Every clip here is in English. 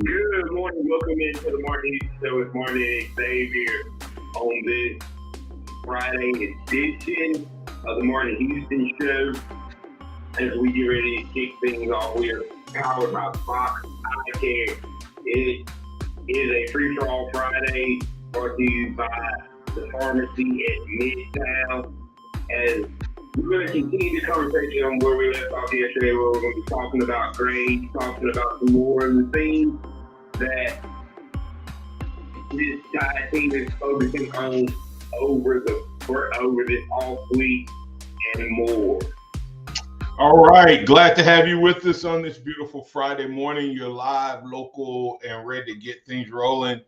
Good morning. Welcome into the Martin Houston Show with Martin and Xavier on this Friday edition of the Martin Houston Show. As we get ready to kick things off, we are powered by Fox Eye Care. It is a free-for-all Friday brought to you by the pharmacy at Midtown. As we're going to continue the conversation on where we left off yesterday, where we're going to be talking about grades, talking about some more of the things that this Tide team is focusing on over this off week and more. All right, glad to have you with us on this beautiful Friday morning. You're live, local, and ready to get things rolling.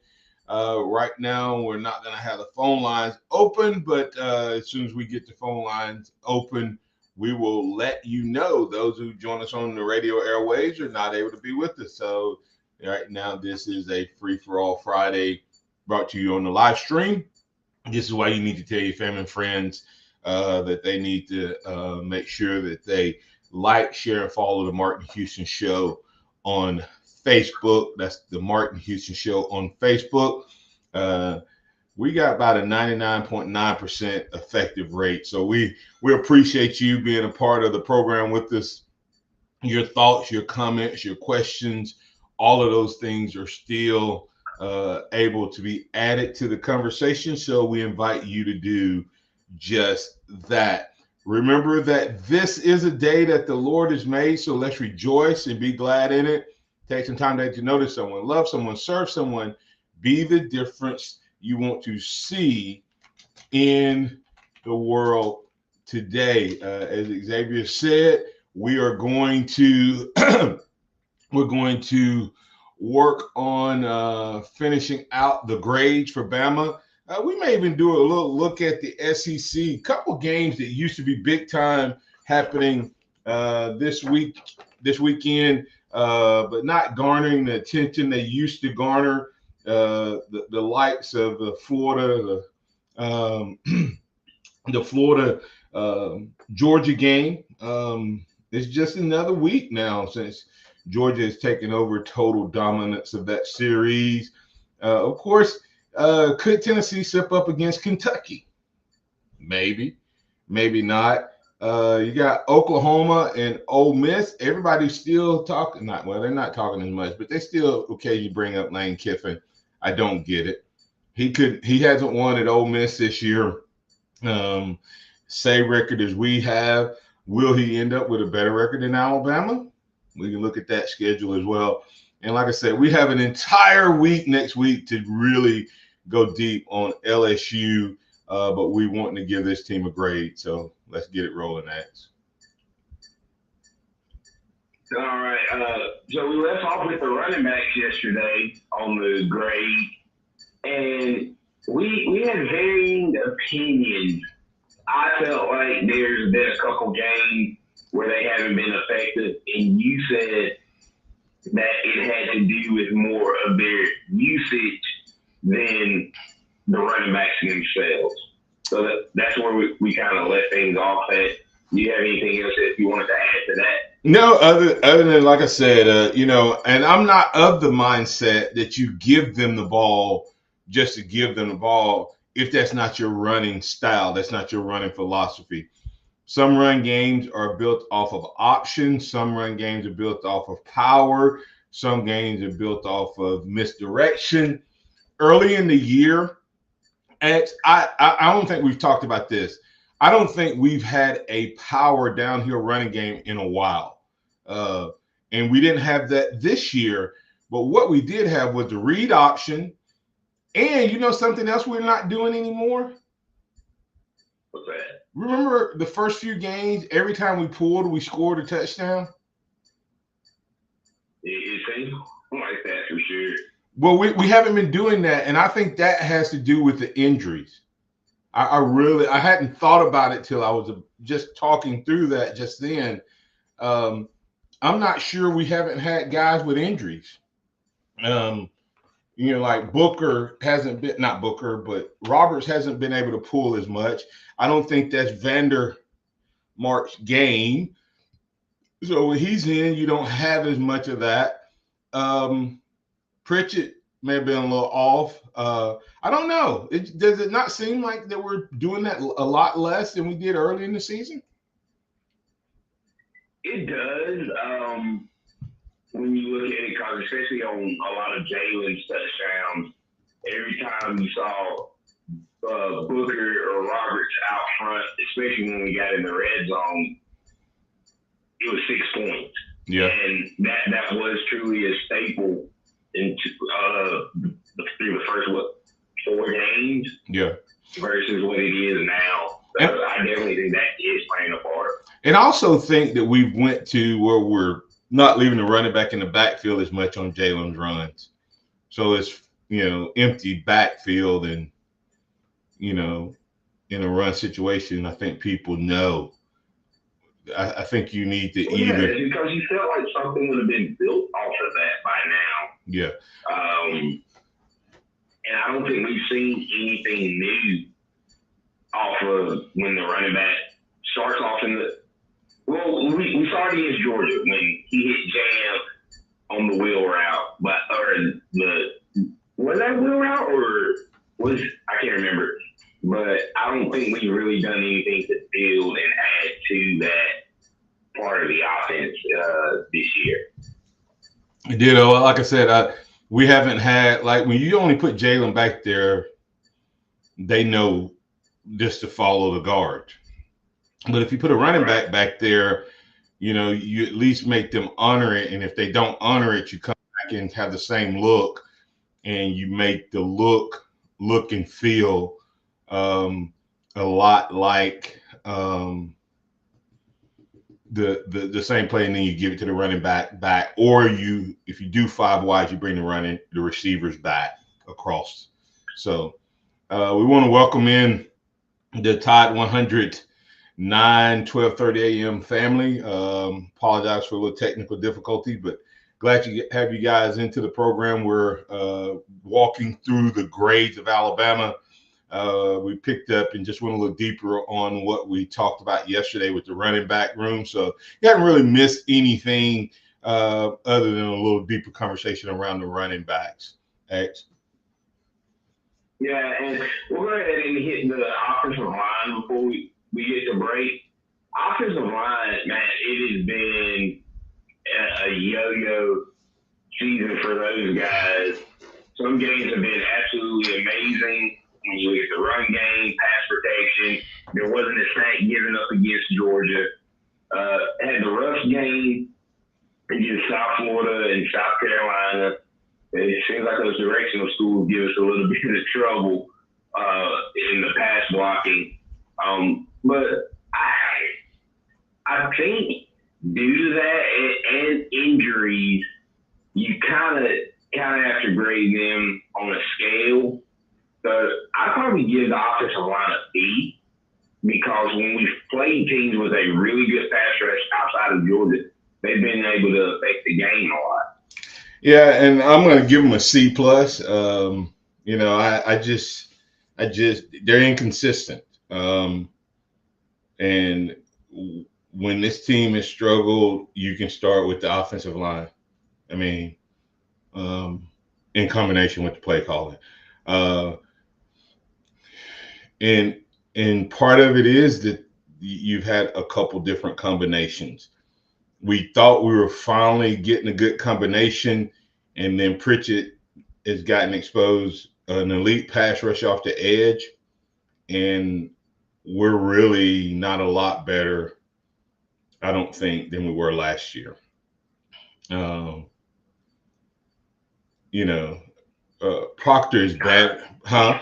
Right now, we're not going to have the phone lines open, but as soon as we get the phone lines open, we will let you know. Those who join us on the radio airwaves are not able to be with us. So right now, this is a free-for-all Friday brought to you on the live stream. This is why you need to tell your family and friends that they need to make sure that they like, share, and follow the Martin Houston Show on Facebook. That's the Martin Houston Show on Facebook. We got about a 99.9% effective rate. So we appreciate you being a part of the program with us. Your thoughts, your comments, your questions, all of those things are still able to be added to the conversation. So we invite you to do just that. Remember that this is a day that the Lord has made, so let's rejoice and be glad in it. Take some time to notice someone, love someone, serve someone, be the difference you want to see in the world today. As Xavier said, we are going to we're going to work on finishing out the grades for Bama. We may even do a little look at the SEC. A couple games that used to be big time happening this weekend, but not garnering the attention they used to garner. The likes of the Florida, the Florida Georgia game. It's just another week now since Georgia has taken over total dominance of that series. Of course, could Tennessee step up against Kentucky? Maybe, maybe not. You got Oklahoma and Ole Miss. Everybody's still talking. They're not talking as much, but they still occasionally bring up Lane Kiffin. I don't get it. He hasn't won at Ole Miss this year. Same record as we have. Will he end up with a better record than Alabama? We can look at that schedule as well. And like I said, we have an entire week next week to really go deep on LSU, but we want to give this team a grade. So let's get it rolling, Ax. All right. So we left off with the running backs yesterday on the grade, and we had varying opinions. I felt like there's been a couple games where they haven't been effective, and you said that it had to do with more of their usage than the running backs themselves. So that's where we kind of let things off at. Do you have anything else that you wanted to add to that? No, other than like I said, and I'm not of the mindset that you give them the ball just to give them the ball if that's not your running style, that's not your running philosophy. Some run games are built off of options. Some run games are built off of power. Some games are built off of misdirection. Early in the year, I don't think we've talked about this. I don't think we've had a power downhill running game in a while. And we didn't have that this year. But what we did have was the read option. And you know something else we're not doing anymore? What's that? Remember the first few games, every time we pulled, we scored a touchdown? It seems like that for sure. Well, we haven't been doing that, and I think that has to do with the injuries. I hadn't thought about it till I was just talking through that just then. I'm not sure we haven't had guys with injuries. Like Booker hasn't been, not Booker, but Roberts hasn't been able to pull as much. I don't think that's Vandermark's game. So when he's in, you don't have as much of that. Pritchett may have been a little off. I don't know. Does it not seem like that we're doing that a lot less than we did early in the season? It does. When you look at it, because especially on a lot of Jalen's touchdowns, every time you saw Booker or Roberts out front, especially when we got in the red zone, it was 6 points. Yeah. And that was truly a staple through the first, 4 games? Yeah. Versus what it is now. So I definitely think that is playing a part. And I also think that we went to where we're not leaving the running back in the backfield as much on Jalen's runs. So it's, empty backfield and, in a run situation, I think people know. I think you need to either. Yeah, because you felt like something would have been built off of that by now. Yeah. And I don't think we've seen anything new off of when the running back starts off in the. Well, we saw it against Georgia when he hit Jam on the wheel route, was that wheel route or I can't remember. But I don't think we've really done anything to build and add to that part of the offense this year. It did. Like I said, we haven't had, like, when you only put Jalen back there, they know just to follow the guard. But if you put a running back there, you at least make them honor it. And if they don't honor it, you come back and have the same look, and you make the look and feel a lot like the same play, and then you give it to the running back, or if you do 5 wides, you bring the receivers back across. So we want to welcome in the Tide 100 12:30 a.m. family. Apologize for a little technical difficulty, but glad to have you guys into the program. We're walking through the grades of Alabama. We picked up and just went a little deeper on what we talked about yesterday with the running back room. So you haven't really missed anything other than a little deeper conversation around the running backs. X. Yeah, and we'll go ahead and hit the offensive line before we get to break. Offensive line, man, it has been a yo-yo season for those guys. Some games have been absolutely amazing. When you look at the run game, pass protection, there wasn't a sack given up against Georgia. Had the rush game against South Florida and South Carolina. It seems like those directional schools give us a little bit of trouble in the pass blocking. But I think due to that and injuries, you kind of have to grade them on a scale. So I'd probably give the offensive line a B, because when we've played teams with a really good pass rush outside of Georgia, they've been able to affect the game a lot. Yeah, and I'm going to give them a C+. I just they're inconsistent. And when this team has struggled, you can start with the offensive line. I mean, in combination with the play calling. And part of it is that you've had a couple different combinations. We thought we were finally getting a good combination, and then Pritchett has gotten exposed, an elite pass rush off the edge, and we're really not a lot better, I don't think, than we were last year. Proctor is bad, huh?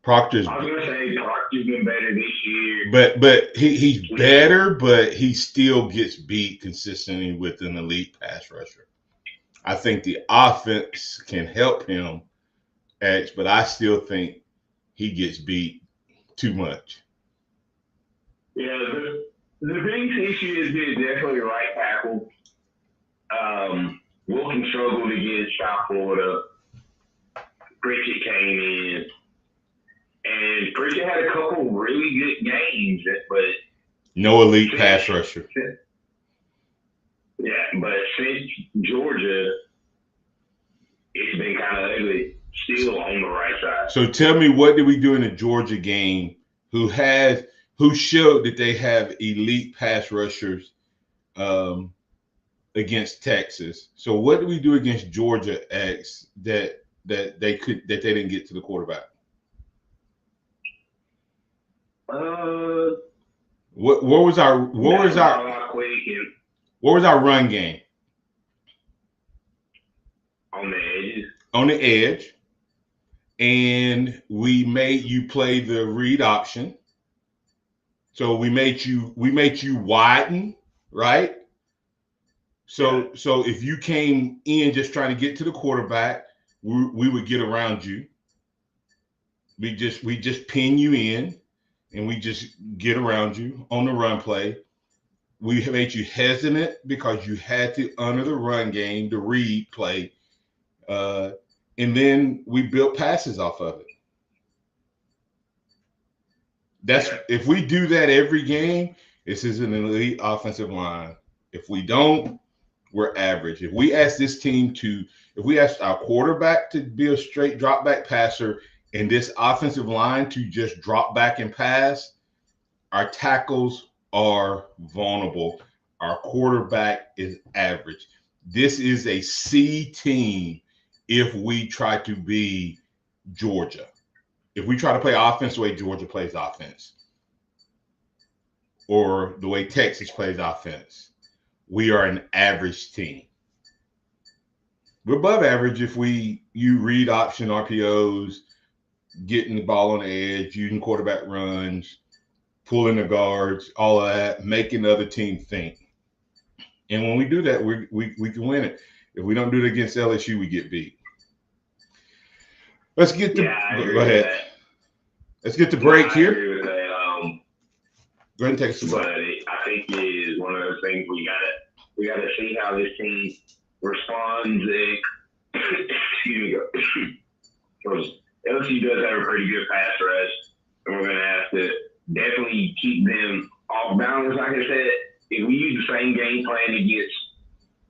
Proctor's. I was gonna say Proctor's been better this year, but he's better, but he still gets beat consistently with an elite pass rusher. I think the offense can help him, but I still think he gets beat too much. Yeah, the biggest issue has been definitely right tackle. Wilson struggled against South Florida. Pritchett came in. And Pritchett had a couple really good games, but no elite pass rusher. Yeah, but since Georgia, been kind of ugly still on the right side. So tell me, what did we do in the Georgia game? Who showed that they have elite pass rushers against Texas? So what did we do against Georgia X that they didn't get to the quarterback? What was our run game? On the edges. On the edge. And we made you play the read option. So we made you widen, right? So if you came in just trying to get to the quarterback, we would get around you. We just pin you in, and we just get around you on the run play. We made you hesitant because you had to honor the run game, the read play, and then we built passes off of it. If we do that every game, this is an elite offensive line. If we don't, we're average. If we ask our quarterback to be a straight drop back passer and this offensive line to just drop back and pass, our tackles are vulnerable. Our quarterback is average. This is a C team if we try to be Georgia. If we try to play offense the way Georgia plays offense, or the way Texas plays offense, we are an average team. We're above average if you read option RPOs, getting the ball on the edge, using quarterback runs, pulling the guards, all of that, making the other team think. And when we do that, we can win it. If we don't do it against LSU, we get beat. Let's get to go ahead. Let's get the break here. I agree with that. Go ahead and take us to break. But I think it is one of those things we gotta see how this team responds. Excuse me, because LSU does have a pretty good pass rush, and we're gonna have to definitely keep them off balance. Like I said, if we use the same game plan against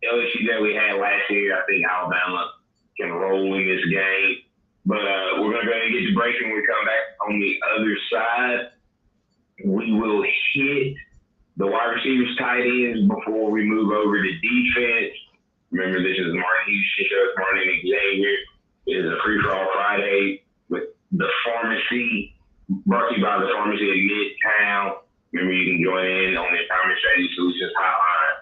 LSU that we had last year, I think Alabama can roll in this game. But we're going to go ahead and get the break, and when we come back on the other side, we will hit the wide receivers, tight ends before we move over to defense. Remember, this is the Martin Houston Show. It's Martin and Xavier. It is a free-for-all Friday with the pharmacy, brought to you by the pharmacy at Midtown. Remember, you can join in on the Retirement Strategy Solutions hotline.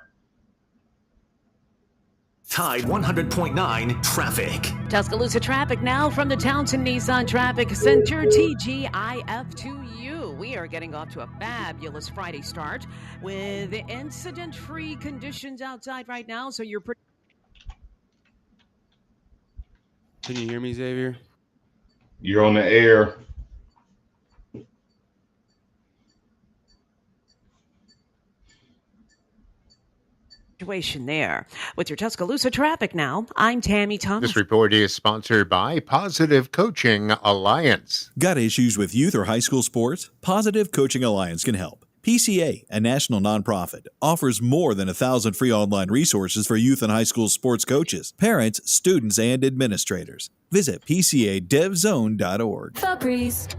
Tide 100.9 traffic. Tuscaloosa traffic now from the Townsend Nissan Traffic Center, TGIF2U. We are getting off to a fabulous Friday start with incident-free conditions outside right now, so you're pretty. Can you hear me, Xavier? You're on the air. Situation there. With your Tuscaloosa traffic now, I'm Tammy Thomas. This report is sponsored by Positive Coaching Alliance. Got issues with youth or high school sports? Positive Coaching Alliance can help. PCA, a national nonprofit, offers more than 1,000 free online resources for youth and high school sports coaches, parents, students, and administrators. Visit PCADevZone.org.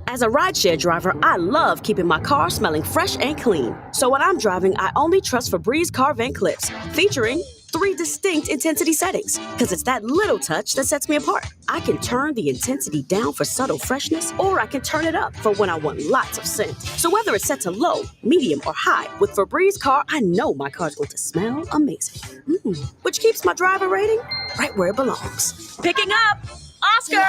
As a rideshare driver, I love keeping my car smelling fresh and clean. So when I'm driving, I only trust Febreze car vent clips, featuring 3 distinct intensity settings, because it's that little touch that sets me apart. I can turn the intensity down for subtle freshness, or I can turn it up for when I want lots of scent. So whether it's set to low, medium, or high, with Febreze car, I know my car's going to smell amazing. Which keeps my driver rating right where it belongs. Picking up! Oscar!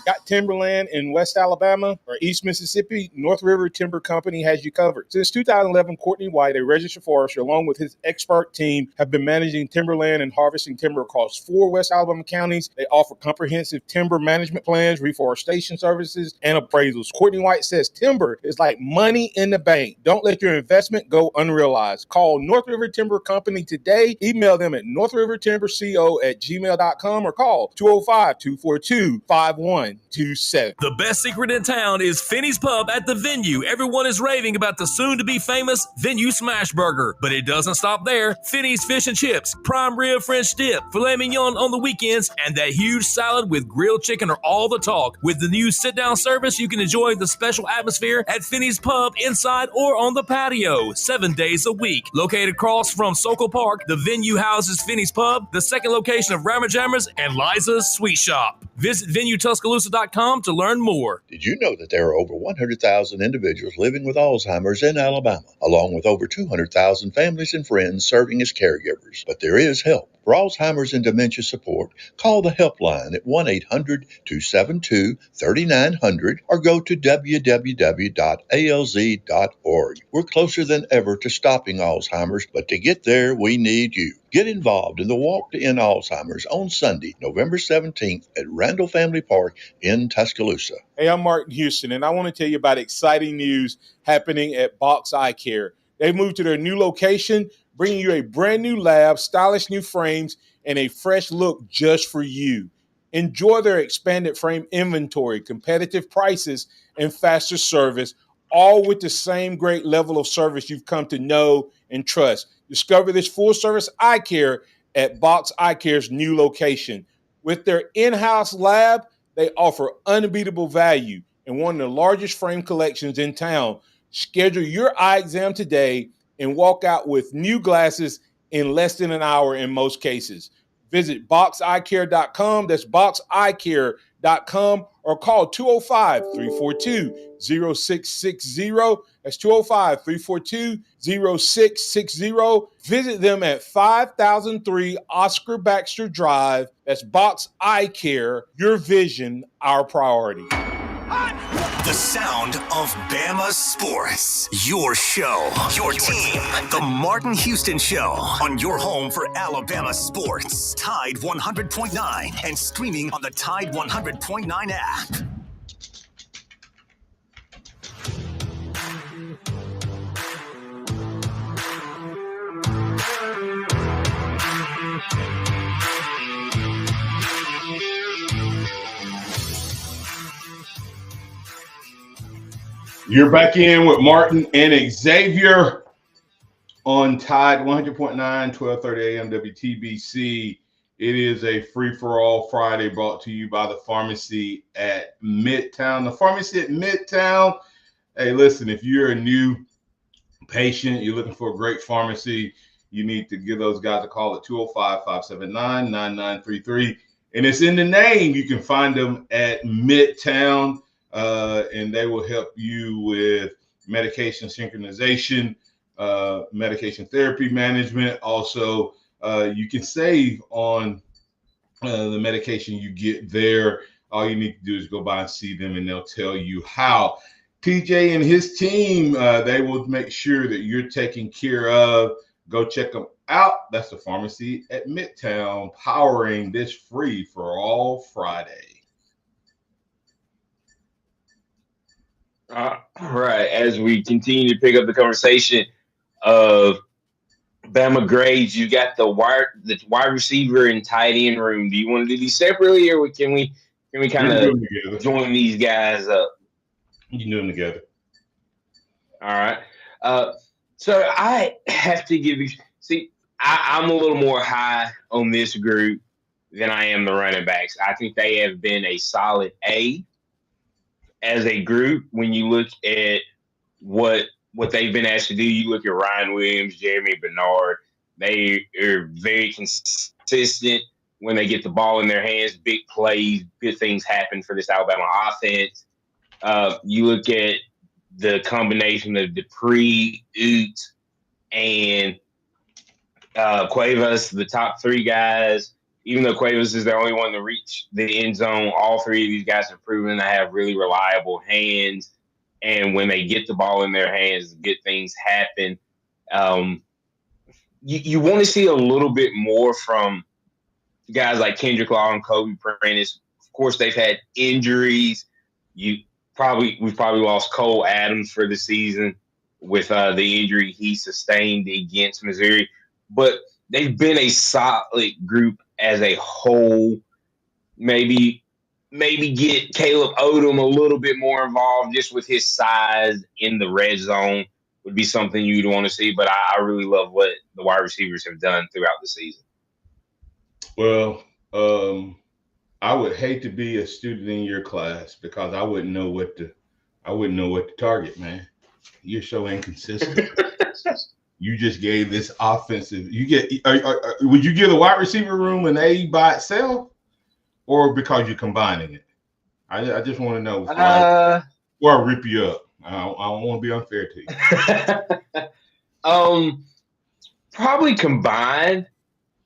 Got timberland in West Alabama or East Mississippi? North River Timber Company has you covered. Since 2011, Courtney White, a registered forester, along with his expert team, have been managing timberland and harvesting timber across 4 West Alabama counties. They offer comprehensive timber management plans, reforestation services, and appraisals. Courtney White says timber is like money in the bank. Don't let your investment go unrealized. Call North River Timber Company today. Email them at northrivertimberco@gmail.com or call 205 205-242-5127. The best secret in town is Finney's Pub at the Venue. Everyone is raving about the soon-to-be famous Venue Smash Burger. But it doesn't stop there. Finney's Fish and Chips, prime rib French dip, filet mignon on the weekends, and that huge salad with grilled chicken are all the talk. With the new sit-down service, you can enjoy the special atmosphere at Finney's Pub inside or on the patio, 7 days a week. Located across from Sokol Park, the Venue houses Finney's Pub, the second location of Rammer Jammers, and Liza's Sweet Shop. Visit VenueTuscaloosa.com to learn more. Did you know that there are over 100,000 individuals living with Alzheimer's in Alabama, along with over 200,000 families and friends serving as caregivers? But there is help. For Alzheimer's and dementia support, call the helpline at 1-800-272-3900 or go to www.alz.org. We're closer than ever to stopping Alzheimer's, but to get there, we need you. Get involved in the Walk to End Alzheimer's on Sunday, November 17th at Randall Family Park in Tuscaloosa. Hey, I'm Martin Houston, and I want to tell you about exciting news happening at Box Eye Care. They moved to their new location, bringing you a brand new lab, stylish new frames, and a fresh look just for you. Enjoy their expanded frame inventory, competitive prices, and faster service, all with the same great level of service you've come to know and trust. Discover this full-service eye care at Box Eye Care's new location. With their in-house lab, they offer unbeatable value and one of the largest frame collections in town. Schedule your eye exam today and walk out with new glasses in less than an hour in most cases. Visit boxeyecare.com. That's boxeyecare.com or call 205-342-0660. That's 205-342-0660. Visit them at 5003 Oscar Baxter Drive. That's Box Eye Care. Your vision, our priority. The sound of Bama sports. Your show, your team. The Martin Houston Show on your home for Alabama sports. Tide 100.9 and streaming on the Tide 100.9 app. You're back in with Martin and Xavier on Tide 100.9, 1230 AM WTBC. It is a free-for-all Friday brought to you by the pharmacy at Midtown. The pharmacy at Midtown. Hey, listen, if you're a new patient, you're looking for a great pharmacy, you need to give those guys a call at 205-579-9933. And it's in the name. You can find them at Midtown. And they will help you with medication synchronization, medication therapy management. Also, you can save on the medication you get there. All you need to do is go by and see them, and they'll tell you how. TJ and his team, they will make sure that you're taken care of. Go check them out. That's the pharmacy at Midtown, powering this free for all Friday. All right, as we continue to pick up the conversation of Bama grades, you got the wide receiver and tight end room. Do you want to do these separately, or can we kind of join these guys up? You can do them together. All right. So I have to give you. See, I'm a little more high on this group than I am the running backs. I think they have been a solid A. As a group, when you look at what they've been asked to do, you look at Ryan Williams, Jeremy Bernard, they are very consistent when they get the ball in their hands, big plays, good things happen for this Alabama offense. You look at the combination of Dupree, Ute, and Cuevas, the top three guys. Even though Cuevas is the only one to reach the end zone, all three of these guys have proven to have really reliable hands. And when they get the ball in their hands, good things happen. You want to see a little bit more from guys like Kendrick Law and Kobe Prentice. Of course, they've had injuries. We've probably lost Cole Adams for the season with the injury he sustained against Missouri. But they've been a solid group as a whole. maybe get Caleb Odom a little bit more involved just with his size in the red zone would be something you'd want to see. But I really love what the wide receivers have done throughout the season. Well, I would hate to be a student in your class because I wouldn't know what to target, man. You're so inconsistent. You just gave this offensive. Would you give the wide receiver room an A by itself, or because you're combining it? I just want to know before I rip you up. I don't want to be unfair to you. Probably combined.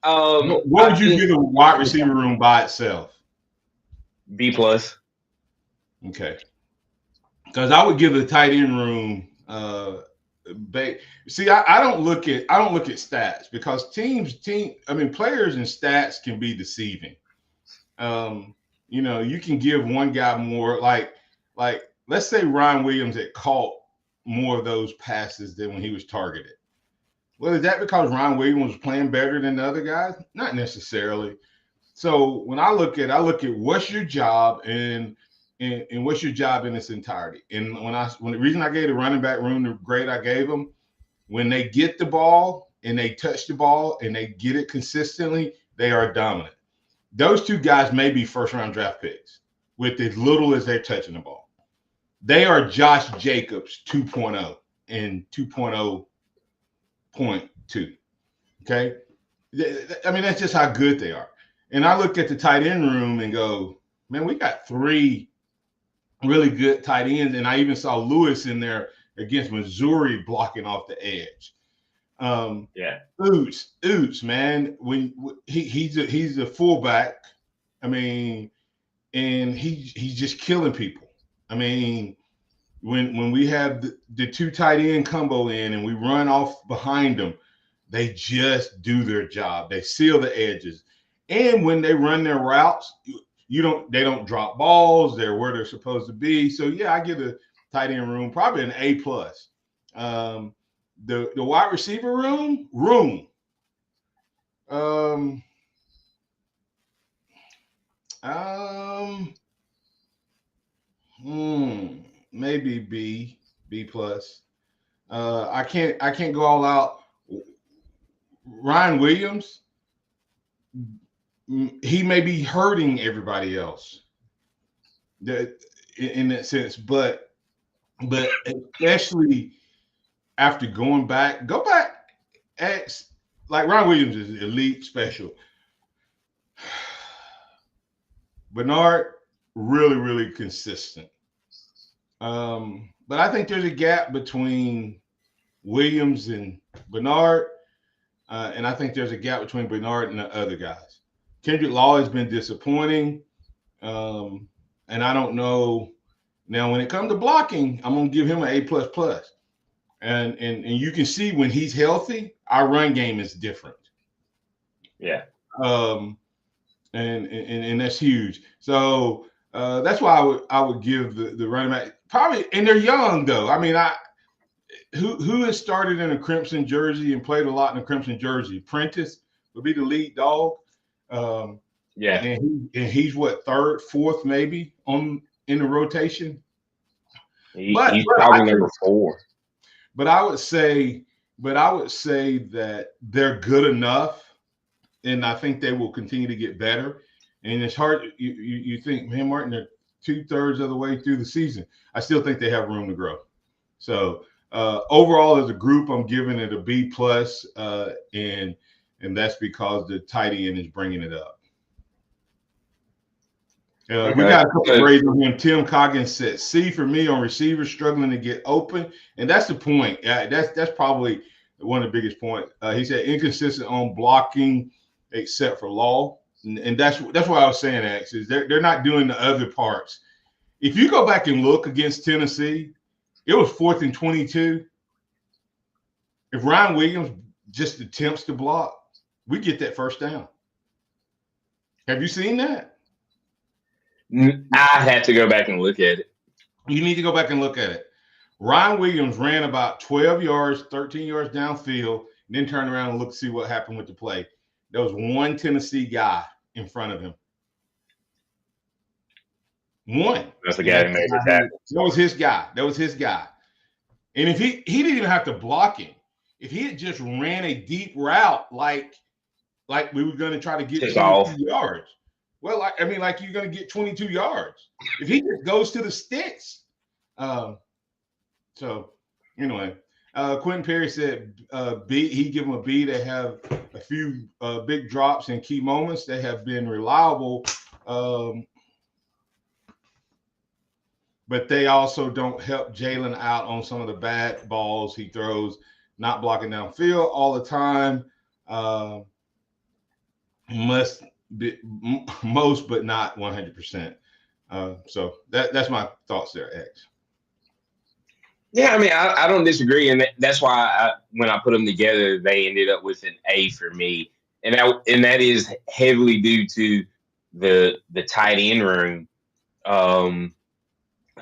What would you give the wide receiver room by itself? B+. Okay. Because I would give the tight end room. See, I don't look at stats because players and stats can be deceiving. You can give one guy more. Like let's say Ryan Williams had caught more of those passes than when he was targeted. Well, is that because Ryan Williams was playing better than the other guys? Not necessarily. So when I look at what's your job and what's your job in its entirety. And when the reason I gave the running back room the grade I gave them, when they get the ball and they touch the ball and they get it consistently, they are dominant. Those two guys may be first-round draft picks with as little as they're touching the ball. They are Josh Jacobs 2.0 and 2.0.2. Okay? That's just how good they are. And I look at the tight end room and go, man, we got 3 really good tight ends. And I even saw Lewis in there against Missouri blocking off the edge. Oots, man. When he's a fullback, and he's just killing people. When we have the 2 tight end combo in and we run off behind them, they just do their job. They seal the edges. And when they run their routes, they don't drop balls. They're where they're supposed to be. So yeah, I give the tight end room probably an A+. The wide receiver room, maybe B+. I can't go all out. Ryan Williams, he may be hurting everybody else in that sense, but especially after go back, like Ryan Williams is elite special. Bernard, really, really consistent. But I think there's a gap between Williams and Bernard, and I think there's a gap between Bernard and the other guys. Kendrick Law has been disappointing, and I don't know. Now, when it comes to blocking, I'm going to give him an A++. And you can see when he's healthy, our run game is different. Yeah. And that's huge. So that's why I would give the running back probably. And they're young though. Who has started in a crimson jersey and played a lot in a crimson jersey? Prentice would be the lead dog. Yeah. And he's what, 3rd, 4th maybe in the rotation. He's probably number 4. But I would say that they're good enough, and I think they will continue to get better. And it's hard. You think, man, Martin, they're 2/3 of the way through the season. I still think they have room to grow. So overall, as a group, I'm giving it a B+, and that's because the tight end is bringing it up. We got a couple of grades on him. Tim Coggins said C for me on receivers struggling to get open, and that's the point. That's probably one of the biggest points. He said inconsistent on blocking, except for Law, and that's what I was saying. X is they're not doing the other parts. If you go back and look against Tennessee, it was 4th and 22. If Ryan Williams just attempts to block, we get that first down. Have you seen that? I had to go back and look at it. You need to go back and look at it. Ryan Williams ran about 12 yards, 13 yards downfield, and then turned around and looked to see what happened with the play. There was one Tennessee guy in front of him. One. That's the guy who made the tackle. That was his guy. That was his guy. And if he didn't even have to block him. If he had just ran a deep route like we were going to try to get 22 yards. Well, like you're going to get 22 yards. If he just goes to the sticks. So anyway, Quentin Perry said he give him a B. They have a few big drops in key moments. They have been reliable. But they also don't help Jalen out on some of the bad balls he throws, not blocking downfield all the time. Most, but not 100%. So that's my thoughts there, X. Yeah, I mean, I don't disagree, and that's why when I put them together, they ended up with an A for me, and that is heavily due to the tight end room.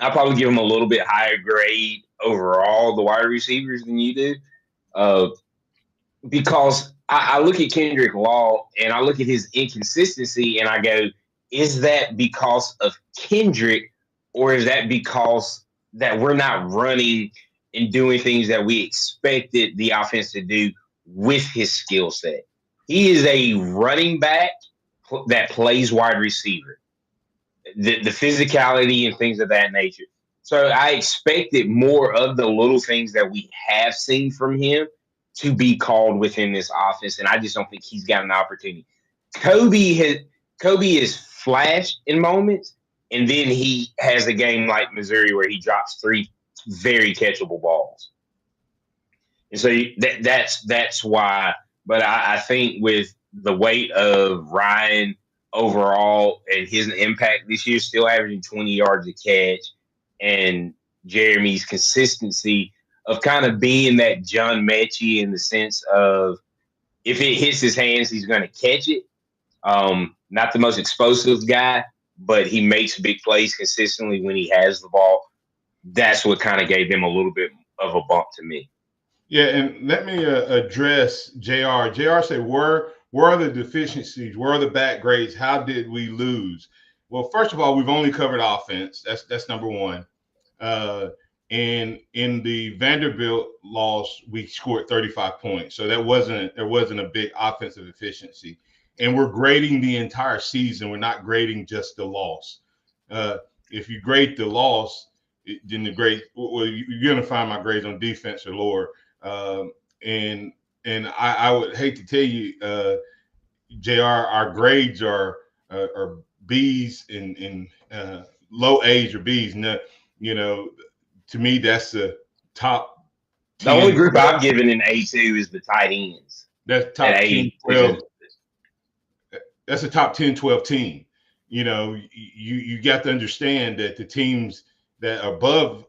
I'll probably give them a little bit higher grade overall, the wide receivers, than you do, because I look at Kendrick Law and I look at his inconsistency, and I go, is that because of Kendrick, or is that because that we're not running and doing things that we expected the offense to do with his skill set? He is a running back that plays wide receiver. The physicality and things of that nature. So I expected more of the little things that we have seen from him to be called within this offense, and I just don't think he's got an opportunity. Kobe is flashed in moments, and then he has a game like Missouri where he drops 3 very catchable balls. And so that's why. But I think with the weight of Ryan overall and his impact this year, still averaging 20 yards a catch, and Jeremy's consistency of kind of being that John Mechie in the sense of if it hits his hands, he's going to catch it. Not the most explosive guy, but he makes big plays consistently when he has the ball. That's what kind of gave them a little bit of a bump to me. Yeah, and let me address JR. JR said, where are the deficiencies? Where are the bad grades? How did we lose? Well, first of all, we've only covered offense. That's number one. And in the Vanderbilt loss, we scored 35 points. So there wasn't a big offensive efficiency. And we're grading the entire season. We're not grading just the loss. If you grade the loss, then the grade, well, you're going to find my grades on defense are lower. And I would hate to tell you, JR, our grades are B's in low A's or B's. No, to me, that's the top 10. The only group I've given in A2 is the tight ends. That's top 10, 12. That's a top 10, 12 team. You got to understand that the teams that are above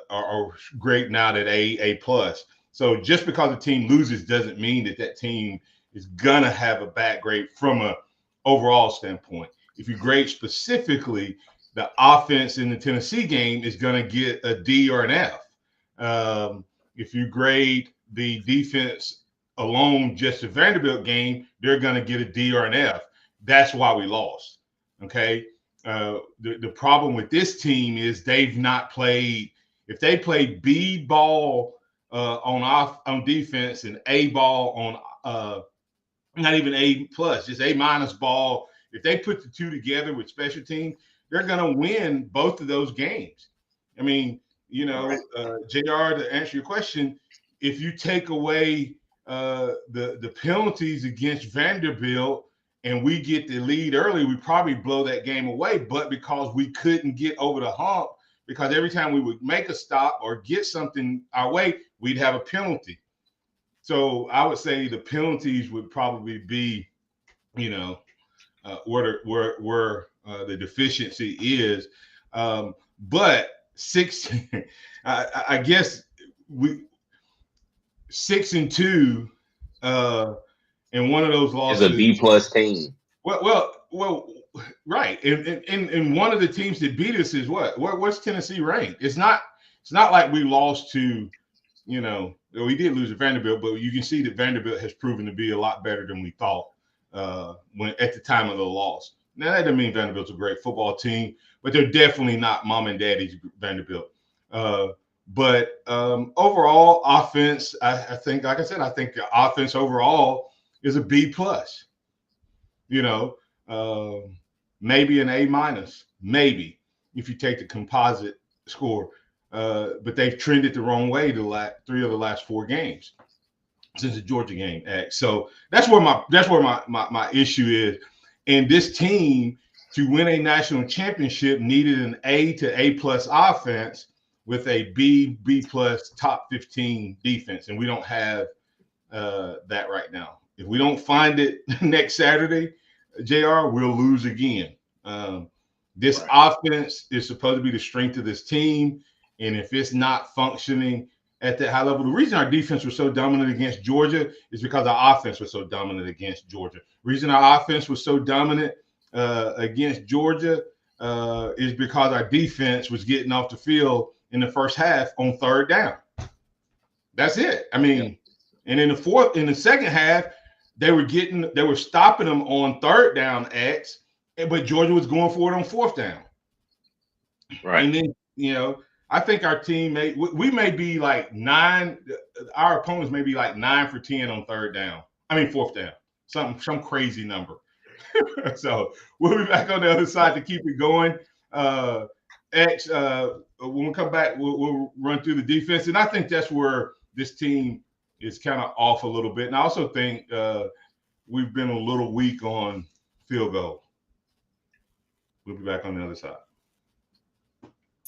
are great now at A plus. So just because a team loses doesn't mean that team is gonna have a bad grade from a overall standpoint. If you grade specifically, the offense in the Tennessee game is gonna get a D or an F. If you grade the defense alone, just the Vanderbilt game, they're gonna get a D or an F. That's why we lost. Okay. The problem with this team is they've not played. If they play B ball on defense and A ball on not even A plus, just A minus ball. If they put the two together with special teams, they're going to win both of those games. I mean, JR, to answer your question, if you take away the penalties against Vanderbilt and we get the lead early, we probably blow that game away. But because we couldn't get over the hump, because every time we would make a stop or get something our way, we'd have a penalty. So I would say the penalties would probably be, where the deficiency is. But 16, I guess 6-2, and one of those losses is a B plus team. Well, right. And one of the teams that beat us is what? What's Tennessee ranked? It's not like we lost to, we did lose to Vanderbilt, but you can see that Vanderbilt has proven to be a lot better than we thought when at the time of the loss. Now, that doesn't mean Vanderbilt's a great football team, but they're definitely not mom and daddy's Vanderbilt. But overall offense, I think, like I said, I think the offense overall is a B+. Maybe an A-, maybe, if you take the composite score. But they've trended the wrong way three of the last 4 games since the Georgia game. So that's where my issue is. And this team, to win a national championship, needed an A to A+ offense with a B+ top 15 defense. And we don't have that right now. If we don't find it next Saturday, JR, we'll lose again. This offense is supposed to be the strength of this team. And if it's not functioning at that high level, the reason our defense was so dominant against Georgia is because our offense was so dominant against Georgia. The reason our offense was so dominant against Georgia is because our defense was getting off the field in the first half on 3rd down. That's it. I mean, and in the second half, they were stopping them on 3rd down X, but Georgia was going for it on 4th down. Right. And then, I think our team we may be like 9. Our opponents may be like 9 for 10 on 4th down. Some crazy number. So we'll be back on the other side to keep it going. X, when we come back, we'll run through the defense. And I think that's where this team is kind of off a little bit. And I also think we've been a little weak on field goal. We'll be back on the other side.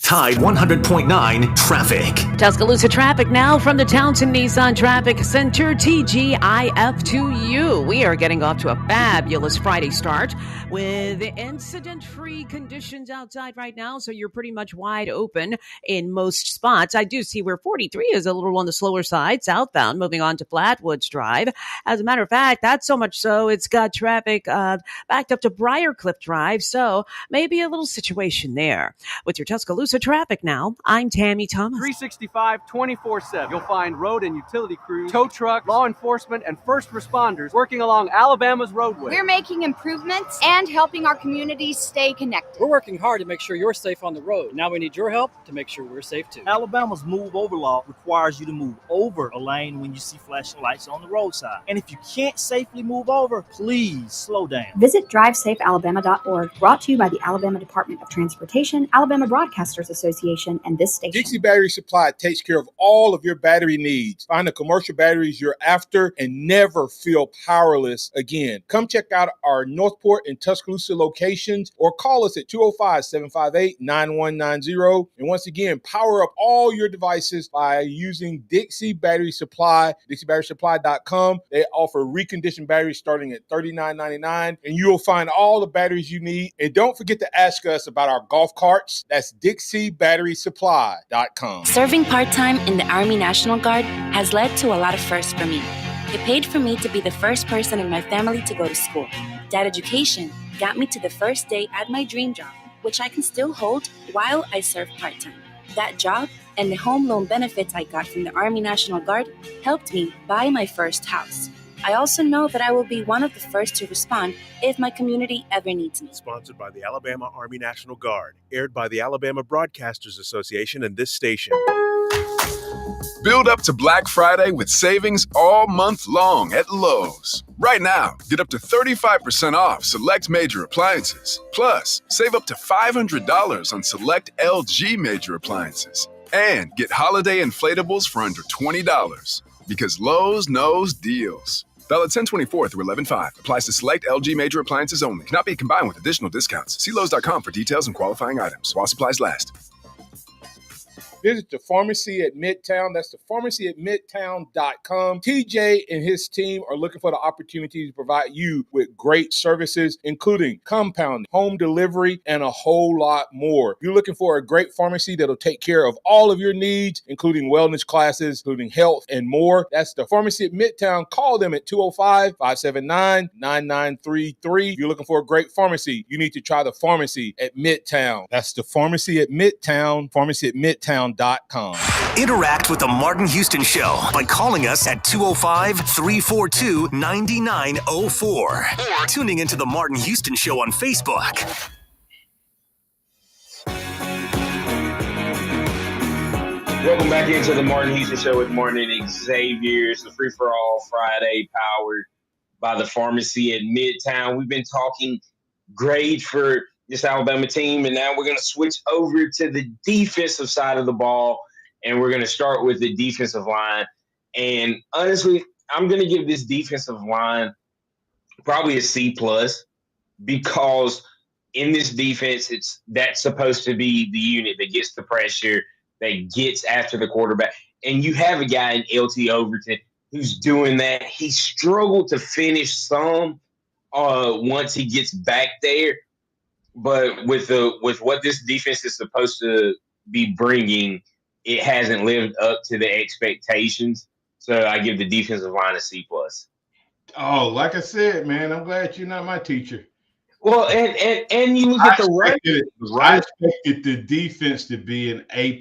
Tide 100.9 traffic. Tuscaloosa traffic now from the Townsend Nissan Traffic Center, TGIF2U. We are getting off to a fabulous Friday start with incident-free conditions outside right now, so you're pretty much wide open in most spots. I do see where 43 is a little on the slower side, southbound, moving on to Flatwoods Drive. As a matter of fact, that's so much so it's got traffic backed up to Briarcliff Drive, so maybe a little situation there. With your Tuscaloosa traffic now, I'm Tammy Thomas. 365 24/7. You'll find road and utility crews, tow trucks, law enforcement, and first responders working along Alabama's roadway. We're making improvements and helping our communities stay connected. We're working hard to make sure you're safe on the road. Now we need your help to make sure we're safe too. Alabama's move over law requires you to move over a lane when you see flashing lights on the roadside. And if you can't safely move over, please slow down. Visit drivesafealabama.org. Brought to you by the Alabama Department of Transportation, Alabama Broadcasters Association, and this station. Dixie Battery Supply takes care of all of your battery needs. Find the commercial batteries you're after and never feel powerless again. Come check out our Northport and Tuscaloosa locations or call us at 205-758-9190. And once again, power up all your devices by using Dixie Battery Supply, DixieBatterySupply.com. They offer reconditioned batteries starting at $39.99, and you'll find all the batteries you need. And don't forget to ask us about our golf carts. That's DixieBatterySupply.com. Serving part-time in the Army National Guard has led to a lot of firsts for me. It paid for me to be the first person in my family to go to school. That education got me to the first day at my dream job, which I can still hold while I serve part-time. That job and the home loan benefits I got from the Army National Guard helped me buy my first house. I also know that I will be one of the first to respond if my community ever needs me. Sponsored by the Alabama Army National Guard. Aired by the Alabama Broadcasters Association and this station. Build up to Black Friday with savings all month long at Lowe's. Right now, get up to 35% off select major appliances. Plus, save up to $500 on select LG major appliances. And get holiday inflatables for under $20. Because Lowe's knows deals. Valid 10/24 through 11/5. Applies to select LG major appliances only. Cannot be combined with additional discounts. See Lowe's.com for details and qualifying items. While supplies last. Visit the pharmacy at Midtown. That's the pharmacy at midtown.com. TJ and his team are looking for the opportunity to provide you with great services, including compound, home delivery, and a whole lot more. You're looking for a great pharmacy that'll take care of all of your needs, including wellness classes, including health, and more. That's the pharmacy at Midtown. Call them at 205-579-9933. If you're looking for a great pharmacy, you need to try the pharmacy at Midtown. That's the pharmacy at Midtown, pharmacy at Midtown.com. alabama.com. Interact with the Martin Houston Show by calling us at 205-342-9904 or tuning into the Martin Houston Show on Facebook. Welcome back into the Martin Houston Show with Martin and Xavier. It's the Free for All Friday, powered by the pharmacy at Midtown. We've been talking grades for this Alabama team, and now we're going to switch over to the defensive side of the ball, and we're going to start with the defensive line. And honestly, I'm going to give this defensive line probably a C+, because in this defense, that's supposed to be the unit that gets the pressure, that gets after the quarterback. And you have a guy in LT Overton who's doing that. He struggled to finish some once he gets back there. But with what this defense is supposed to be bringing, it hasn't lived up to the expectations. So I give the defensive line a C+. Oh, like I said, man, I'm glad you're not my teacher. Well, and you look at the run. I expected the defense to be an A+.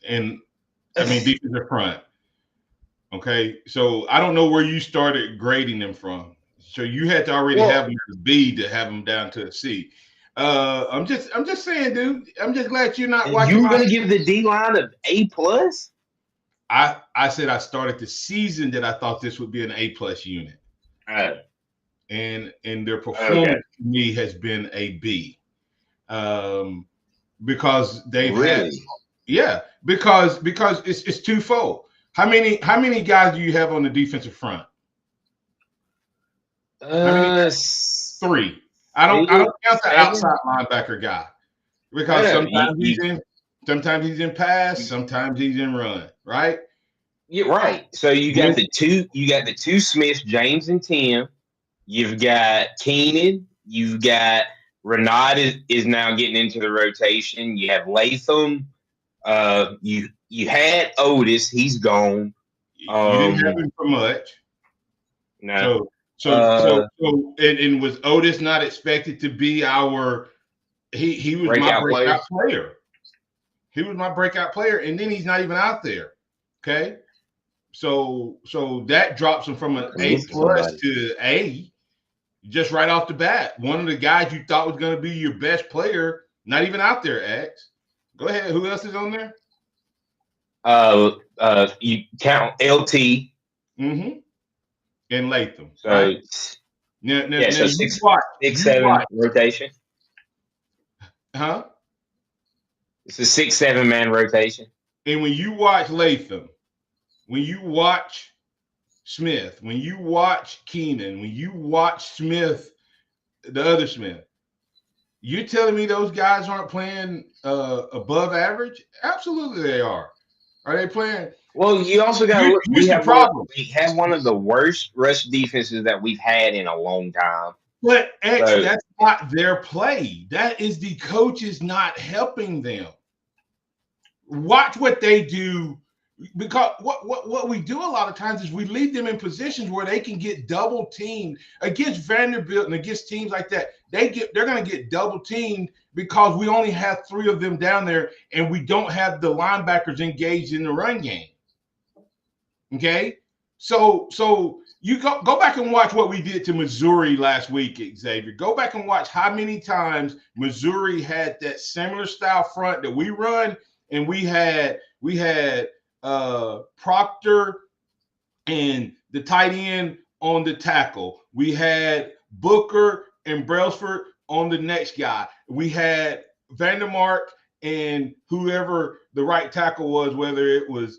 And I mean defensive front. Okay. So I don't know where you started grading them from. So you had to already have them as a B to have them down to a C. I'm just saying, dude. I'm just glad you're not watching. You were gonna give the D line an A+? I said I started the season that I thought this would be an A+ unit. And their performance to me has been a B. Because they've had because it's twofold. How many guys do you have on the defensive front? Three. I don't count the outside linebacker guy, because sometimes he's in pass, sometimes he's in run, right? Yeah, right. So you got the two Smiths, James and Tim. You've got Keenan. You've got Renard is now getting into the rotation. You have Latham. You had Otis. He's gone. You didn't have him for much. No. So was Otis not expected to be our? He was my breakout player. He was my breakout player, and then he's not even out there. Okay, so that drops him from an A+ to A, just right off the bat. One of the guys you thought was going to be your best player, not even out there. X, go ahead. Who else is on there? You count LT. Mm-hmm. And Latham. So right? So 6-7 rotation. Huh? It's a 6-7 man rotation. And when you watch Latham, when you watch Smith, when you watch Keenan, when you watch Smith, the other Smith, you're telling me those guys aren't playing above average? Absolutely they are. Are they playing? Well, you also got to we have one of the worst rush defenses that we've had in a long time. But that's not their play. That is the coaches not helping them. Watch what they do, because what we do a lot of times is we leave them in positions where they can get double teamed against Vanderbilt and against teams like that. They're going to get double teamed because we only have 3 of them down there, and we don't have the linebackers engaged in the run game. Okay, so you go back and watch what we did to Missouri last week, Xavier. Go back and watch how many times Missouri had that similar style front that we run, and we had Proctor and the tight end on the tackle. We had Booker and Brailsford on the next guy. We had Vandermark and whoever the right tackle was, whether it was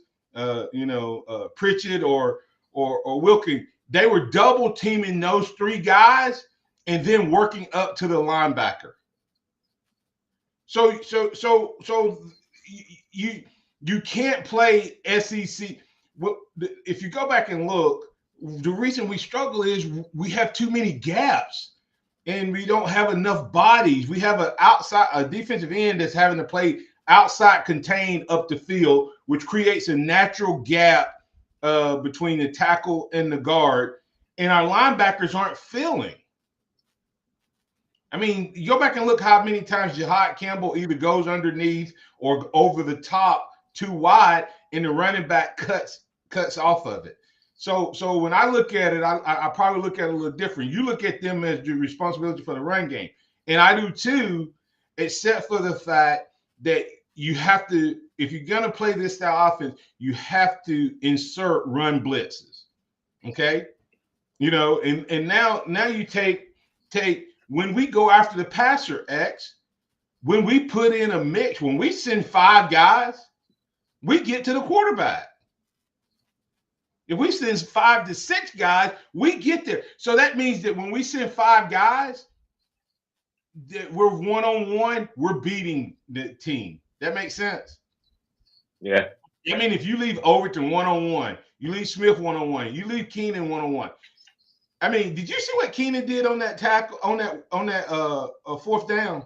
Pritchett or Wilking. They were double teaming those 3 guys and then working up to the linebacker. So you can't play SEC. If you go back and look, the reason we struggle is we have too many gaps and we don't have enough bodies. We have a defensive end that's having to play outside contained up the field, which creates a natural gap between the tackle and the guard, and our linebackers aren't filling. I mean, you go back and look how many times Jihad Campbell either goes underneath or over the top too wide, and the running back cuts off of it. So when I look at it, I probably look at it a little different. You look at them as the responsibility for the run game, and I do too, except for the fact that you have to, if you're gonna play this style offense, you have to insert run blitzes. Okay, and now you take when we go after the passer, X, when we put in a mix, when we send 5 guys, we get to the quarterback. If we send 5 to 6 guys, we get there. So that means that when we send 5 guys, that we're one-on-one, we're beating the team. That makes sense? Yeah. I mean, if you leave Overton one-on-one, you leave Smith one-on-one, you leave Keenan one-on-one. I mean, did you see what Keenan did on that tackle, on that 4th down?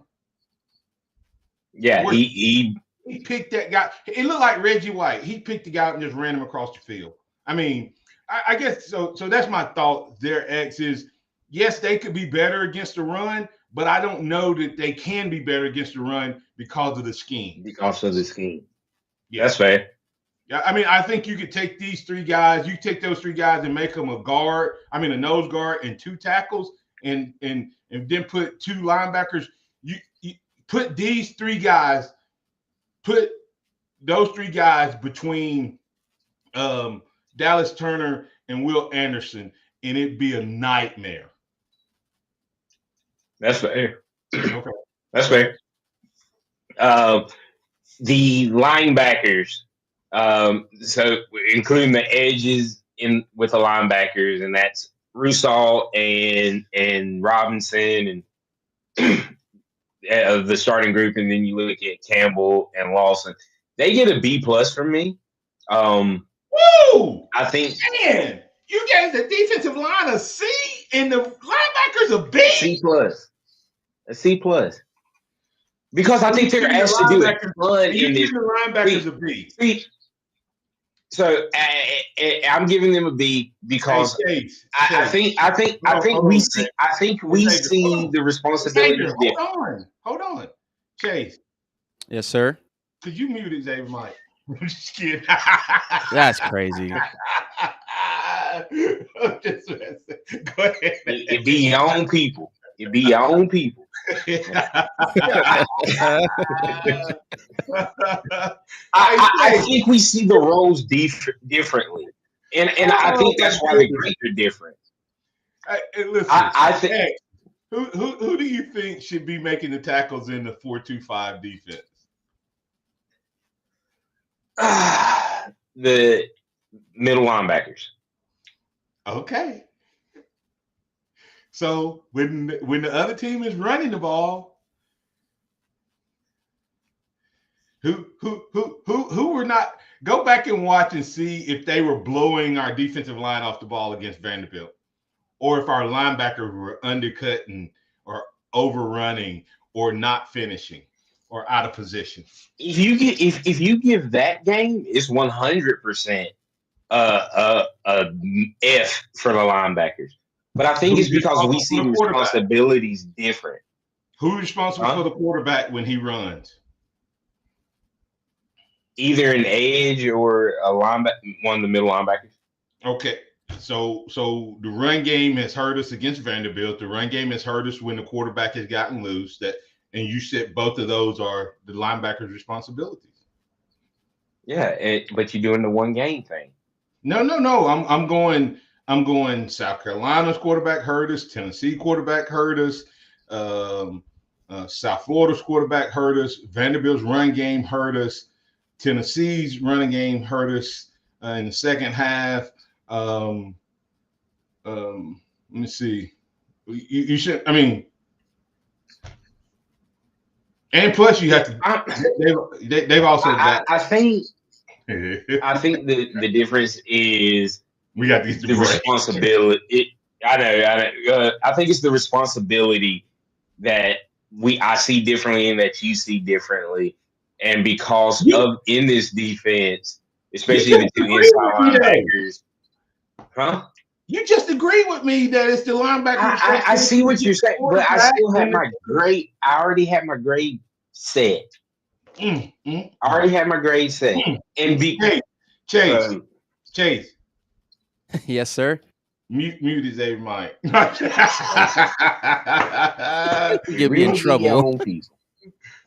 Yeah, he picked that guy. It looked like Reggie White. He picked the guy up and just ran him across the field. I mean, I guess so. So that's my thought there, X, is yes, they could be better against the run, but I don't know that they can be better against the run because of the scheme. Because of the scheme. Yeah. That's fair. Yeah, I mean, I think you could take these 3 guys, you take those 3 guys and make them a nose guard and 2 tackles, and then put 2 linebackers. You put these 3 guys, put those 3 guys between Dallas Turner and Will Anderson, and it'd be a nightmare. That's fair. Okay. That's fair. The linebackers, so including the edges in with the linebackers, and that's Rusall and Robinson and the starting group, and then you look at Campbell and Lawson. They get a B+ from me. Woo! I think, man, you gave the defensive line a C and the linebackers a B. A C+. Because I think they're asked to do it fun in this. The linebackers a B. So I'm giving them a B because I think we see the responsibilities different. Hold on, Chase. Yes, sir. Could you mute it, Xavier Mike? I'm just kidding. That's crazy. Go ahead. It be your own people. It be your own people. I think we see the roles differently, and I think that's why the grades are different. Listen, I think who do you think should be making the tackles in the 4-2-5 defense? The middle linebackers. Okay. So when the other team is running the ball, who were not, go back and watch and see if they were blowing our defensive line off the ball against Vanderbilt, or if our linebackers were undercutting or overrunning or not finishing or out of position. If you give that game, it's 100% a F for the linebackers. But I think it's because we see the responsibilities different. Who's responsible for the quarterback when he runs? Either an edge or a linebacker, one of the middle linebackers. Okay. So the run game has hurt us against Vanderbilt. The run game has hurt us when the quarterback has gotten loose. And you said both of those are the linebackers' responsibilities. Yeah, but you're doing the one game thing. No. I'm going South Carolina's quarterback hurt us. Tennessee quarterback hurt us. South Florida's quarterback hurt us. Vanderbilt's run game hurt us. Tennessee's running game hurt us in the second half. Let me see. You should. I mean, and plus you have to. They've also got. I think the difference is. We got these the responsibility. I know. I think it's the responsibility that I see differently and that you see differently, and because of in this defense, especially the 2 inside linebackers, You just agreed with me that it's the linebacker. I see what you're saying, but I still have my grade. I already have my grade set. I already have my grade set. And Chase. Yes, sir. Mute Xavier mic. Get me in trouble.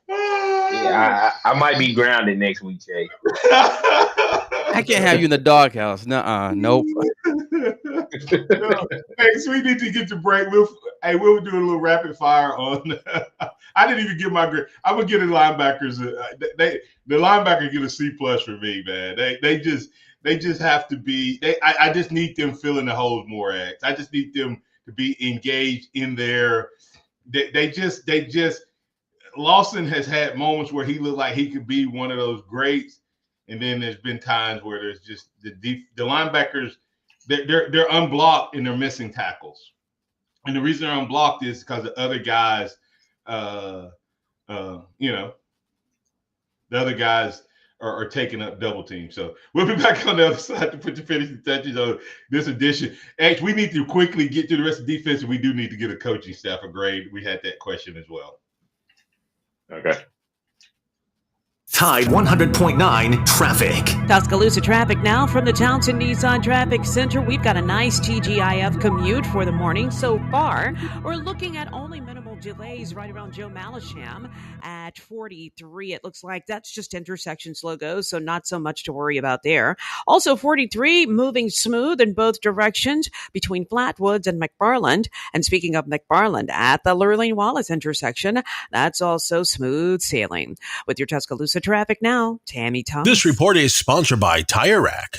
Yeah, I might be grounded next week, Jay. I can't have you in the doghouse. Nuh-uh. Nope. Hey, so we need to get to break. We'll do a little rapid fire on. I didn't even get my grade. I'm gonna get the linebackers. The linebackers get a C+ for me, man. They just have to be. I just need them filling the holes more. I just need them to be engaged in their. They just. Lawson has had moments where he looked like he could be one of those greats, and then there's been times where there's just the linebackers. They're unblocked and they're missing tackles, and the reason they're unblocked is because the other guys, the other guys are taking up double teams. So we'll be back on the other side to put the finishing touches on this edition. Actually, we need to quickly get to the rest of the defense, and we do need to get a coaching staff a grade. We had that question as well. Okay. Tide 100.9 traffic. Tuscaloosa traffic now from the Townsend Nissan Traffic Center. We've got a nice TGIF commute for the morning so far. We're looking at only minimal delays right around Joe Malisham at 43. It looks like that's just intersection slow go, so not so much to worry about there. Also 43 moving smooth in both directions between Flatwoods and McFarland. And speaking of McFarland, at the Lurleen-Wallace intersection, that's also smooth sailing. With your Tuscaloosa traffic now, Tammy Thomas. This report is sponsored by Tire Rack.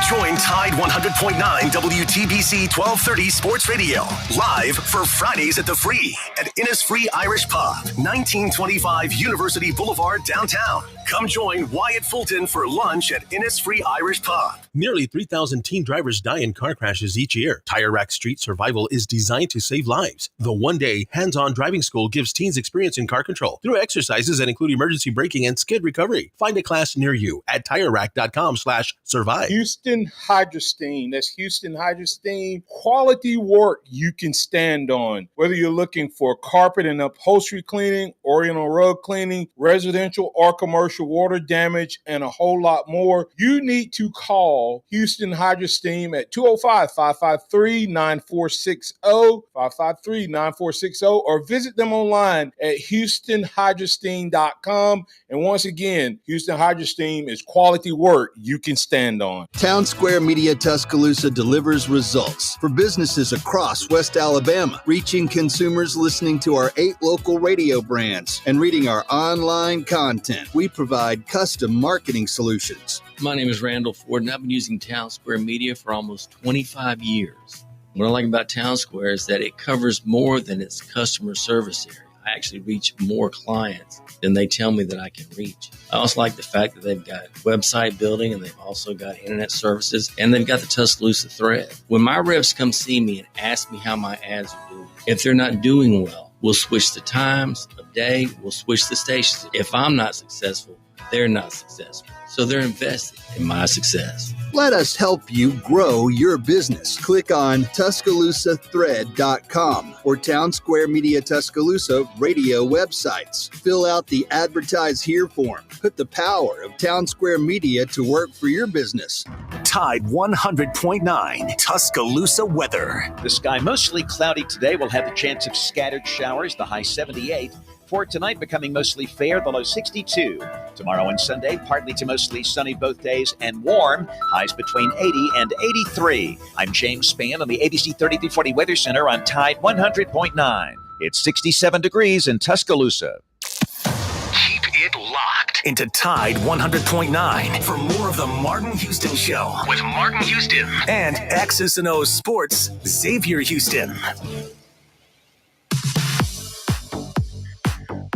Join Tide 100.9 WTBC 1230 Sports Radio live for Fridays at the Free at Innisfree Irish Pub, 1925 University Boulevard downtown. Come join Wyatt Fulton for lunch at Innisfree Irish Pub. Nearly 3,000 teen drivers die in car crashes each year. Tire Rack Street Survival is designed to save lives. The one-day hands-on driving school gives teens experience in car control through exercises that include emergency braking and skid recovery. Find a class near you at TireRack.com/survive. Houston Hydrosteam. That's Houston Hydrosteam. Quality work you can stand on. Whether you're looking for carpet and upholstery cleaning, oriental rug cleaning, residential or commercial water damage, and a whole lot more, you need to call Houston Hydrosteam at 205-553-9460, 553-9460, or visit them online at HoustonHydrosteam.com. And once again, Houston Hydrosteam is quality work you can stand on. Town Square Media Tuscaloosa delivers results for businesses across West Alabama, reaching consumers listening to our 8 local radio brands and reading our online content. We provide custom marketing solutions. My name is Randall Ford, and I've been using Town Square Media for almost 25 years. What I like about Town Square is that it covers more than its customer service area. I actually reach more clients than they tell me that I can reach. I also like the fact that they've got website building, and they've also got internet services, and they've got the Tuscaloosa thread. When my reps come see me and ask me how my ads are doing, if they're not doing well, we'll switch the times of day, we'll switch the stations. If I'm not successful, they're not successful. So they're invested in my success. Let us help you grow your business. Click on TuscaloosaThread.com or Town Square Media Tuscaloosa radio websites. Fill out the Advertise Here form. Put the power of Town Square Media to work for your business. Tide 100.9 Tuscaloosa weather. The sky mostly cloudy today. We'll have the chance of scattered showers, the high 78. For tonight, becoming mostly fair, the low 62. Tomorrow and Sunday, partly to mostly sunny both days and warm, highs between 80 and 83. I'm James Spann on the ABC 3340 Weather Center on Tide 100.9. It's 67 degrees in Tuscaloosa. Keep it locked into Tide 100.9 for more of the Martin Houston Show with Martin Houston and X's and O's Sports, Xavier Houston.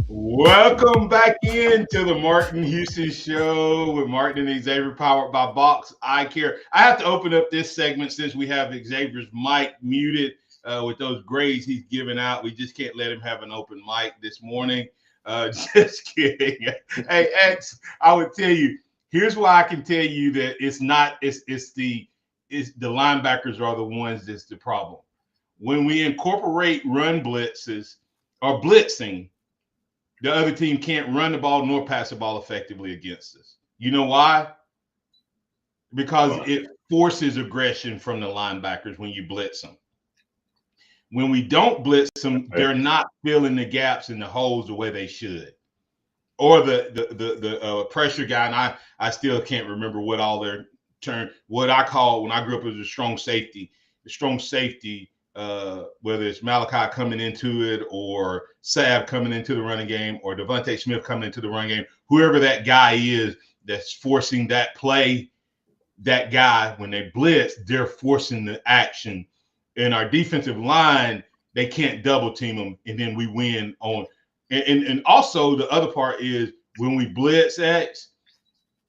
Welcome back into the Martin Houston Show with Martin and Xavier, powered by Box Eye Care. I have to open up this segment since we have Xavier's mic muted with those grades he's giving out. We just can't let him have an open mic this morning. Just kidding. Hey, X, I would tell you, here's why I can tell you that it's is the linebackers are the ones that's the problem. When we incorporate run blitzes or blitzing, the other team can't run the ball nor pass the ball effectively against us. You know why? Because it forces aggression from the linebackers when you blitz them. When we don't blitz them, they're not filling the gaps and the holes the way they should. Or the pressure guy, and I still can't remember what all their term, what I call when I grew up as a strong safety. The strong safety, whether it's Malachi coming into it or Sav coming into the running game or Devontae Smith coming into the running game, whoever that guy is that's forcing that play, that guy, when they blitz, they're forcing the action. In our defensive line, they can't double team them, and then we win on. And also the other part is when we blitz X,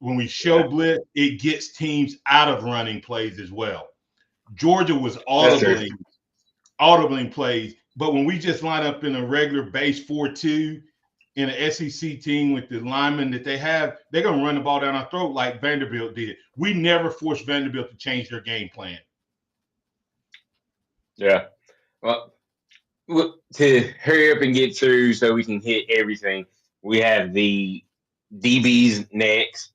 when we show blitz, it gets teams out of running plays as well. Georgia was audibling plays, but when we just line up in a regular base 4-2 in an SEC team with the linemen that they have, they're going to run the ball down our throat like Vanderbilt did. We never forced Vanderbilt to change their game plan. Yeah. Well, to hurry up and get through so we can hit everything, we have the DBs next.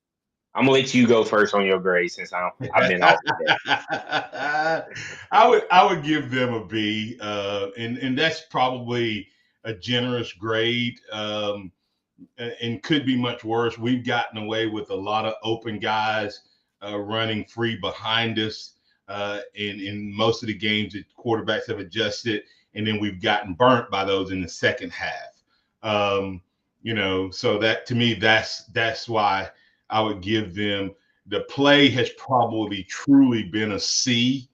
I'm going to let you go first on your grade since I've been off today. I would give them a B, and that's probably a generous grade, and could be much worse. We've gotten away with a lot of open guys running free behind us. In most of the games, the quarterbacks have adjusted, and then we've gotten burnt by those in the second half. So that to me, that's why I would give them. The play has probably truly been a C,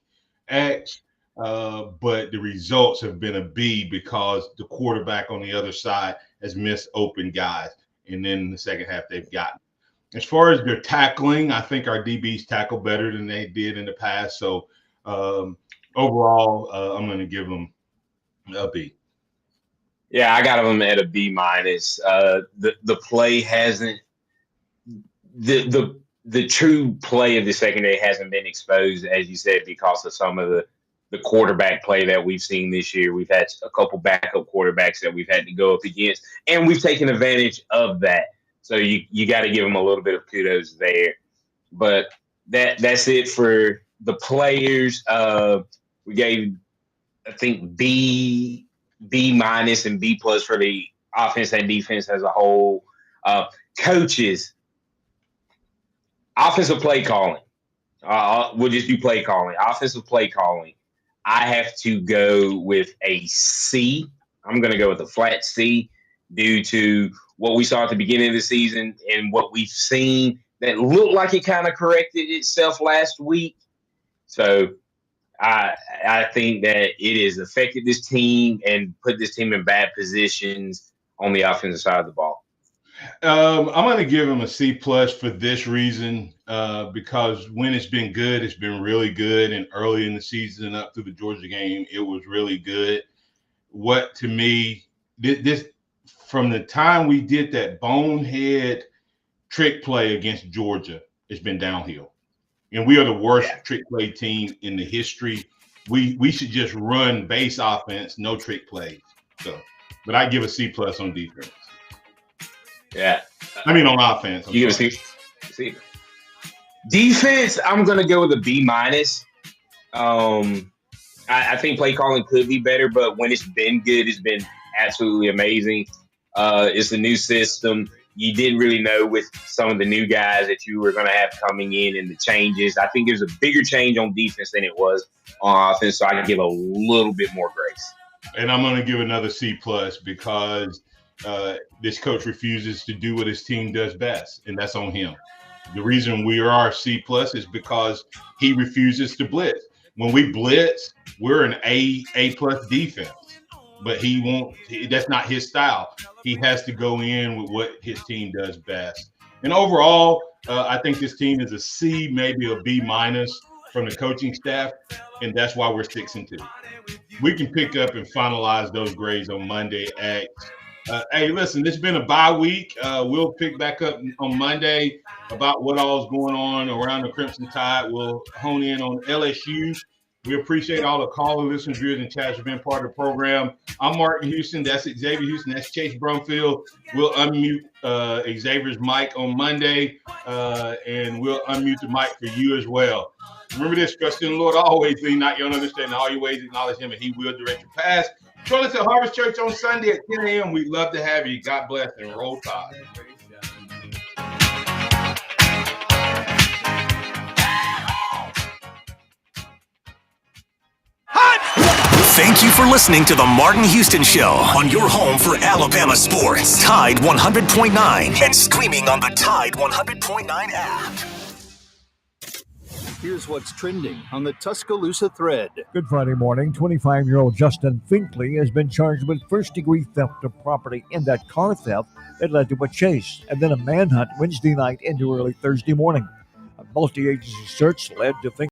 X, but the results have been a B because the quarterback on the other side has missed open guys, and then in the second half they've gotten. As far as their tackling, I think our DBs tackle better than they did in the past. So overall, I'm going to give them a B. Yeah, I got them at a B minus. The play hasn't the true play of the secondary hasn't been exposed, as you said, because of some of the quarterback play that we've seen this year. We've had a couple backup quarterbacks that we've had to go up against, and we've taken advantage of that. So you got to give them a little bit of kudos there. But that's it for the players. We gave, I think, B minus and B plus for the offense and defense as a whole. Coaches, offensive play calling. We'll just do play calling. Offensive play calling. I have to go with a C. I'm going to go with a flat C due to what we saw at the beginning of the season and what we've seen that looked like it kind of corrected itself last week. So I think that it has affected this team and put this team in bad positions on the offensive side of the ball. I'm going to give them a C plus for this reason, because when it's been good, it's been really good. And early in the season up through the Georgia game, it was really good. What to me, this from the time we did that bonehead trick play against Georgia, it's been downhill. And we are the worst trick play team in the history. We should just run base offense, no trick plays. So, but I give a C plus on defense. Yeah. I mean on offense. You give a C. Defense, I'm going to go with a B minus. I think play calling could be better, but when it's been good, it's been absolutely amazing. It's a new system. You didn't really know with some of the new guys that you were going to have coming in and the changes. I think there's a bigger change on defense than it was on offense, so I can give a little bit more grace. And I'm going to give another C plus because this coach refuses to do what his team does best, and that's on him. The reason we are C plus is because he refuses to blitz. When we blitz, we're an A plus defense, but he won't. That's not his style. He has to go in with what his team does best. And overall, I think this team is a C, maybe a B minus from the coaching staff, and that's why we're 6-2. We can pick up and finalize those grades on Monday. Hey, listen, it's been a bye week. We'll pick back up on Monday about what all's going on around the Crimson Tide. We'll hone in on LSU. We appreciate all the caller listeners, viewers, and chats who've been part of the program. I'm Martin Houston. That's Xavier Houston. That's Chase Brumfield. We'll unmute Xavier's mic on Monday, and we'll unmute the mic for you as well. Remember this, trust in the Lord always, lean not your own understanding. All your ways acknowledge him, and he will direct your path. Join us at Harvest Church on Sunday at 10 a.m. We'd love to have you. God bless and roll tide. Thank you for listening to the Martin Houston Show on your home for Alabama sports. Tide 100.9 and streaming on the Tide 100.9 app. Here's what's trending on the Tuscaloosa thread. Good Friday morning. 25-year-old Justin Finkley has been charged with first-degree theft of property in that car theft that led to a chase and then a manhunt Wednesday night into early Thursday morning. A multi-agency search led to Finkley